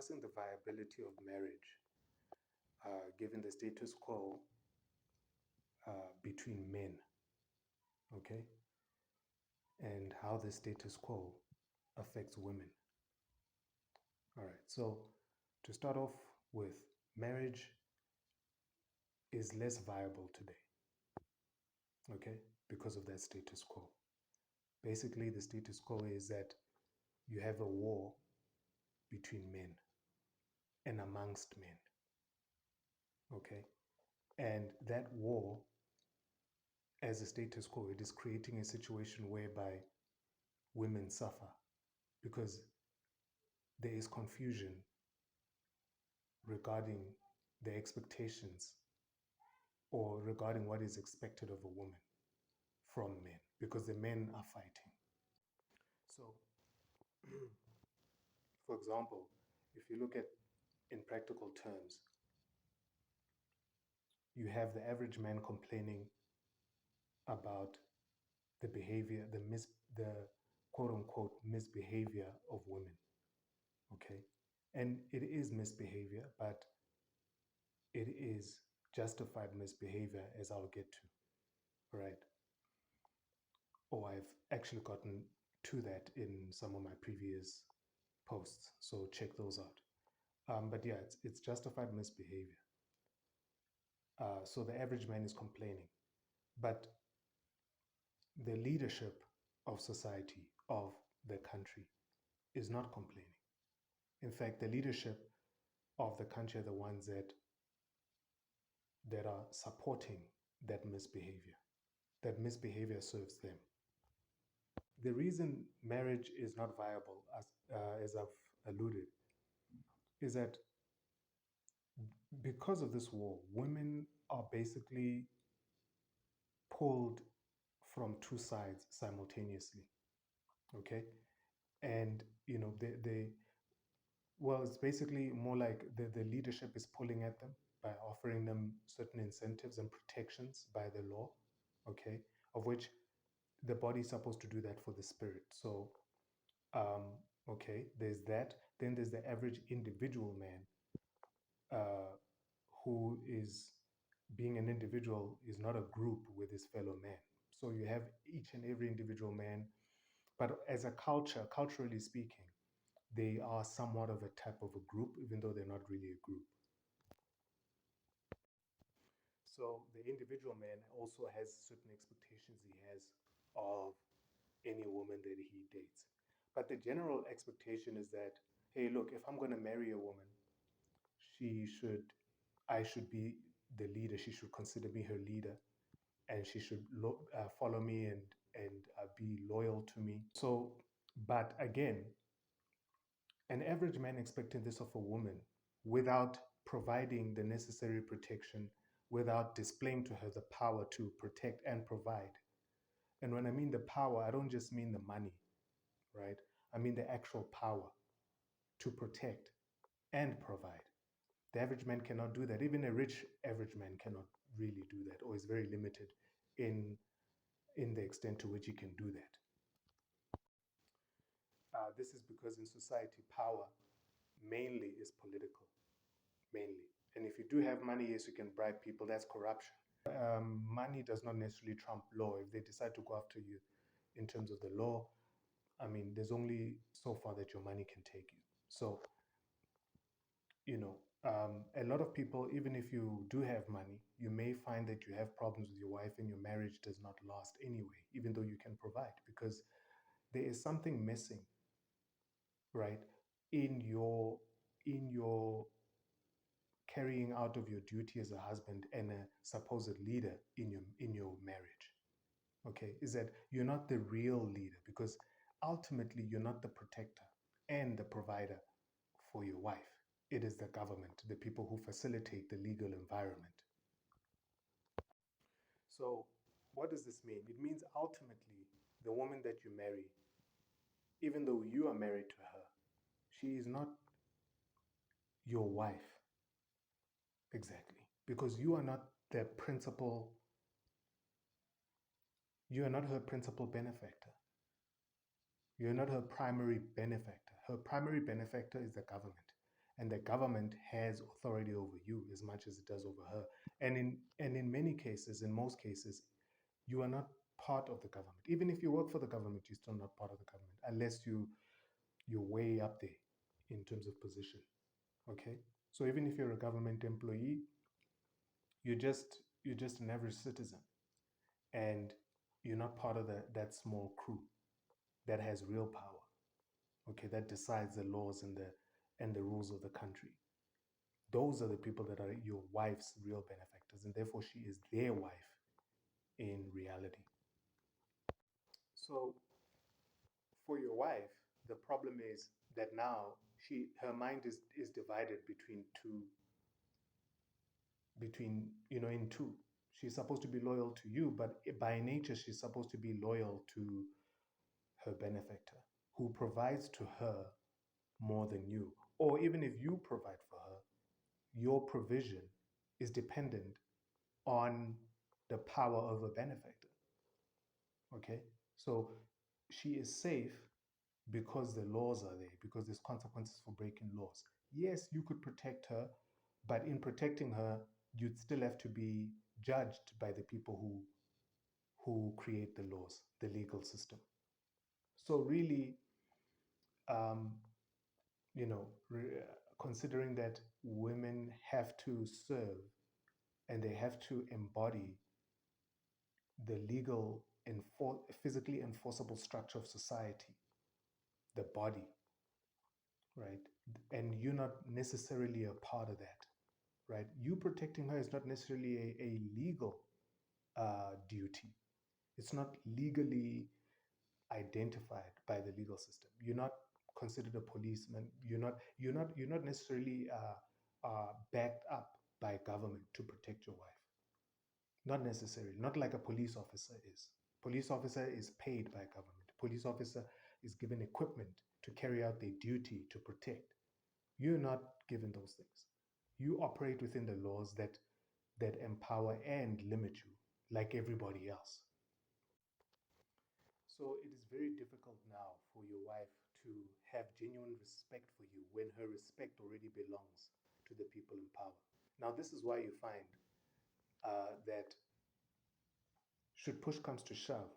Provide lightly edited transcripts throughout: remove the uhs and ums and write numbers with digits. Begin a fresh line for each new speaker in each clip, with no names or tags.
discussing the viability of marriage, given the status quo between men, okay, and how the status quo affects women. All right, so to start off with, marriage is less viable today, okay, because of that status quo. Basically, the status quo is that you have a war between men and amongst men, okay, and that war, as a status quo, it is creating a situation whereby women suffer because there is confusion regarding the expectations or regarding what is expected of a woman from men because the men are fighting. So, for example, if you look at in practical terms, you have the average man complaining about the behavior, the quote unquote misbehavior of women. Okay. And it is misbehavior, but it is justified misbehavior, as I'll get to. Right. Or I've actually gotten to that in some of my previous posts. So check those out. But yeah, it's justified misbehavior. So the average man is complaining. But the leadership of society, of the country, is not complaining. In fact, the leadership of the country are the ones that are supporting that misbehavior. That misbehavior serves them. The reason marriage is not viable, as I've alluded, is that because of this war, women are basically pulled from two sides simultaneously. Okay, and they well, it's basically more like the leadership is pulling at them by offering them certain incentives and protections by the law, okay, of which the body is supposed to do that for the spirit. So, okay, there's that. Then there's the average individual man who is being an individual is not a group with his fellow man. So you have each and every individual man, but as a culture, culturally speaking, they are somewhat of a type of a group, even though they're not really a group. So the individual man also has certain expectations he has of any woman that he dates. But the general expectation is that, hey, look, if I'm going to marry a woman, she should, I should be the leader. She should consider me her leader, and she should follow me and be loyal to me. So, but again, an average man expecting this of a woman without providing the necessary protection, without displaying to her the power to protect and provide. And when I mean the power, I don't just mean the money, right? I mean the actual power to protect and provide. The average man cannot do that. Even a rich average man cannot really do that, or is very limited in the extent to which he can do that. This is because in society, power mainly is political, mainly. And if you do have money, yes, you can bribe people. That's corruption. Money does not necessarily trump law. If they decide to go after you in terms of the law, I mean, there's only so far that your money can take you. So, a lot of people, even if you do have money, you may find that you have problems with your wife and your marriage does not last anyway, even though you can provide, because there is something missing, right, in your carrying out of your duty as a husband and a supposed leader in your marriage. Okay, is that you're not the real leader, because ultimately you're not the protector and the provider for your wife. It is the government, the people who facilitate the legal environment. So what does this mean? It means ultimately the woman that you marry, even though you are married to her, she is not your wife. Exactly. Because you are not the principal, you are not her principal benefactor. You're not her primary benefactor. Her primary benefactor is the government. and the government has authority over you as much as it does over her. And in many cases, in most cases, you are not part of the government. Even if you work for the government, you're still not part of the government unless you're way up there in terms of position. Okay, so even if you're a government employee, you're just an average citizen, and you're not part of that small crew that has real power. Okay, that decides the laws and the rules of the country. Those are the people that are your wife's real benefactors, and therefore she is their wife in reality. So for your wife, the problem is that now her mind is divided in two. She's supposed to be loyal to you, but by nature she's supposed to be loyal to her benefactor, who provides to her more than you. Or even if you provide for her, your provision is dependent on the power of a benefactor. Okay, so she is safe because the laws are there, because there's consequences for breaking laws. Yes, you could protect her, but in protecting her, you'd still have to be judged by the people who create the laws, the legal system. So really, um, considering that women have to serve and they have to embody the legal physically enforceable structure of society, the body, right? And you're not necessarily a part of that, right? You protecting her is not necessarily a legal duty. It's not legally identified by the legal system. You're not considered a policeman. You're not necessarily backed up by government to protect your wife. Not necessarily. Not like a police officer is. Police officer is paid by government. Police officer is given equipment to carry out their duty to protect. You're not given those things. You operate within the laws that empower and limit you, like everybody else. So it is very difficult now for your wife to have genuine respect for you when her respect already belongs to the people in power. Now, this is why you find that should push comes to shove,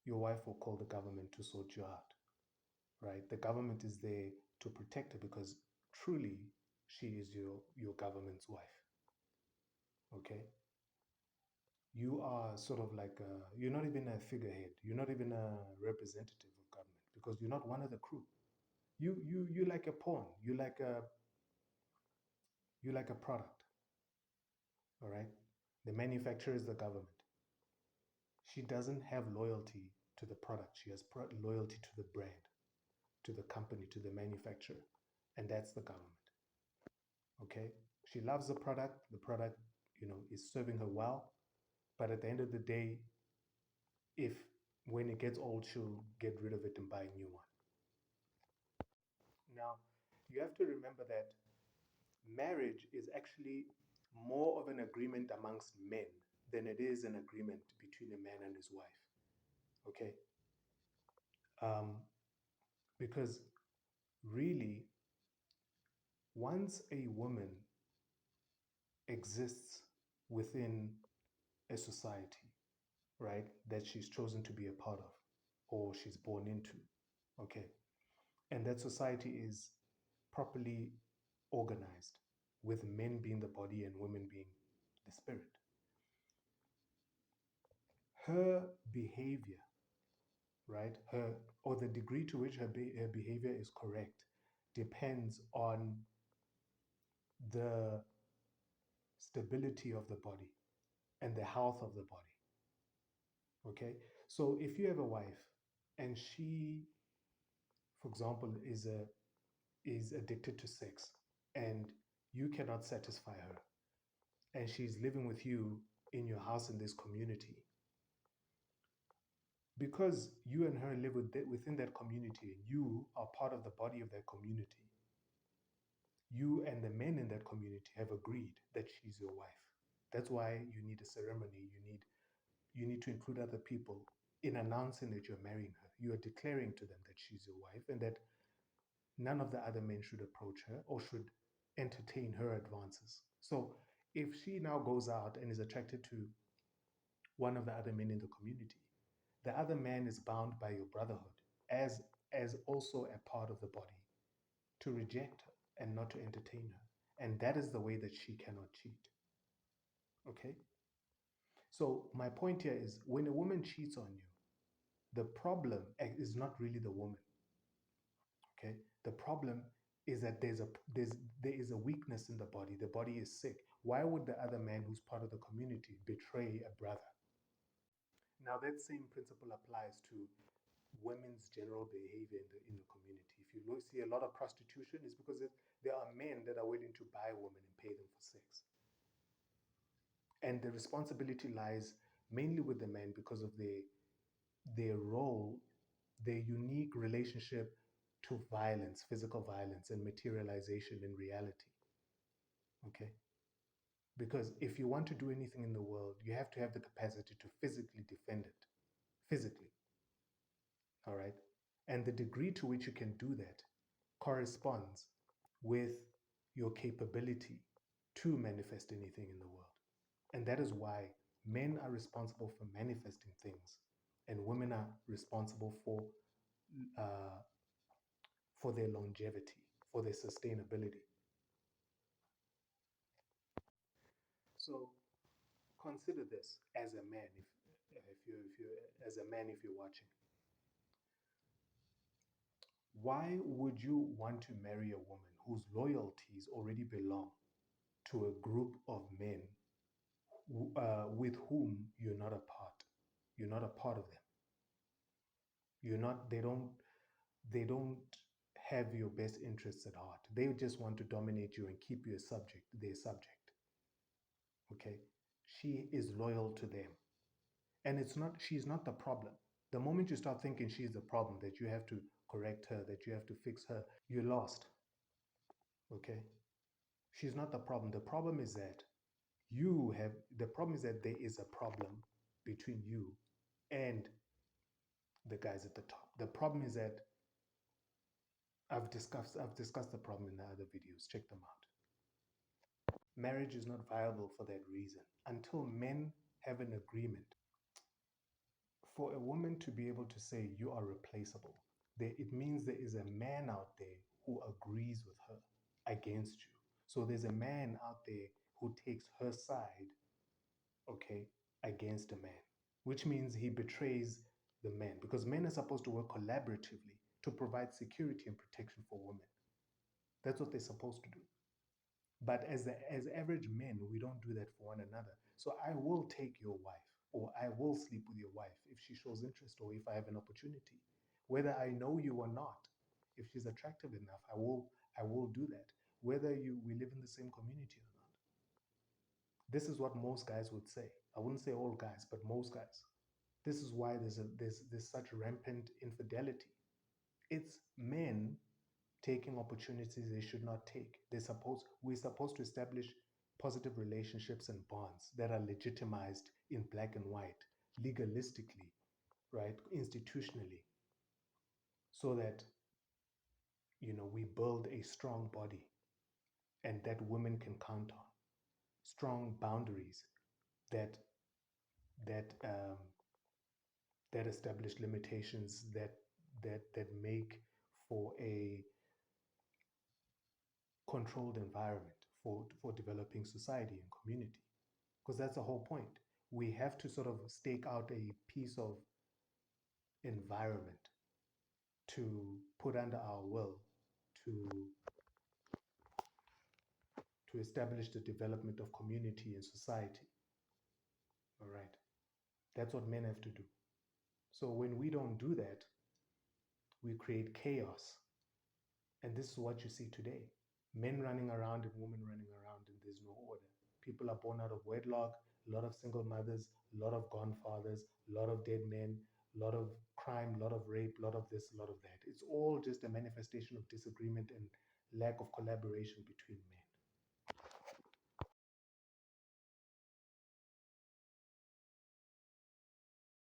your wife will call the government to sort you out, right? The government is there to protect her because truly she is your government's wife, okay? You are sort of like you're not even a figurehead. You're not even a representative of government because you're not one of the crew. You like a pawn. You like a product. All right. The manufacturer is the government. She doesn't have loyalty to the product. She has loyalty to the brand, to the company, to the manufacturer, and that's the government. Okay. She loves the product. The product, is serving her well. But at the end of the day, if when it gets old, she'll get rid of it and buy a new one. Now, you have to remember that marriage is actually more of an agreement amongst men than it is an agreement between a man and his wife. Okay? Um, because really, once a woman exists within a society, right, that she's chosen to be a part of or she's born into, okay, and that society is properly organized with men being the body and women being the spirit, her behavior, right, her or the degree to which her behavior is correct depends on the stability of the body and the health of the body. Okay, so if you have a wife and she, for example, is addicted to sex and you cannot satisfy her, and she's living with you in your house in this community, because you and her live within that community and you are part of the body of that community, you and the men in that community have agreed that she's your wife. That's why you need a ceremony. You need to include other people in announcing that you're marrying her. You are declaring to them that she's your wife and that none of the other men should approach her or should entertain her advances. So if she now goes out and is attracted to one of the other men in the community, the other man is bound by your brotherhood as also a part of the body to reject her and not to entertain her. And that is the way that she cannot cheat. Okay? So my point here is when a woman cheats on you, the problem is not really the woman. Okay? The problem is that there is a weakness in the body. The body is sick. Why would the other man who's part of the community betray a brother? Now that same principle applies to women's general behavior in the community. If you see a lot of prostitution, it's because there are men that are willing to buy women and pay them for sex. And the responsibility lies mainly with the men because of their role, their unique relationship to violence, physical violence, and materialization in reality. Okay? Because if you want to do anything in the world, you have to have the capacity to physically defend it. Physically. All right? And the degree to which you can do that corresponds with your capability to manifest anything in the world. And that is why men are responsible for manifesting things and women are responsible uh, for their longevity, for their sustainability. So consider this as a man, if you as a man, if you're watching, why would you want to marry a woman whose loyalties already belong to a group of men with whom you're not a part? You're not a part of them. You're not. They don't. They don't have your best interests at heart. They just want to dominate you and keep you a subject. Their subject. Okay. She is loyal to them, and it's not. She's not the problem. The moment you start thinking she's the problem, that you have to correct her, that you have to fix her, you're lost. Okay. She's not the problem. The problem is that the problem is that there is a problem between you and the guys at the top. The problem is that I've discussed the problem in the other videos. Check them out. Marriage is not viable for that reason. Until men have an agreement, for a woman to be able to say you are replaceable, it means there is a man out there who agrees with her against you. So there's a man out there who takes her side, okay, against a man, which means he betrays the man because men are supposed to work collaboratively to provide security and protection for women. That's what they're supposed to do. But as average men, we don't do that for one another. So I will take your wife, or I will sleep with your wife if she shows interest, or if I have an opportunity, whether I know you or not. If she's attractive enough, I will do that, whether we live in the same community or not. This is what most guys would say. I wouldn't say all guys, but most guys. This is why there's such rampant infidelity. It's men taking opportunities they should not take. We're supposed to establish positive relationships and bonds that are legitimized in black and white, legalistically, right? Institutionally, so that we build a strong body and that women can count on. Strong boundaries that that that establish limitations that make for a controlled environment for developing society and community, because that's the whole point. We have to sort of stake out a piece of environment to put under our will to establish the development of community and society. All right, that's what men have to do. So when we don't do that, we create chaos, and this is what you see today: men running around and women running around, and there's no order. People are born out of wedlock, a lot of single mothers, a lot of gone fathers, a lot of dead men, a lot of crime, a lot of rape, a lot of this, a lot of that. It's all just a manifestation of disagreement and lack of collaboration between men.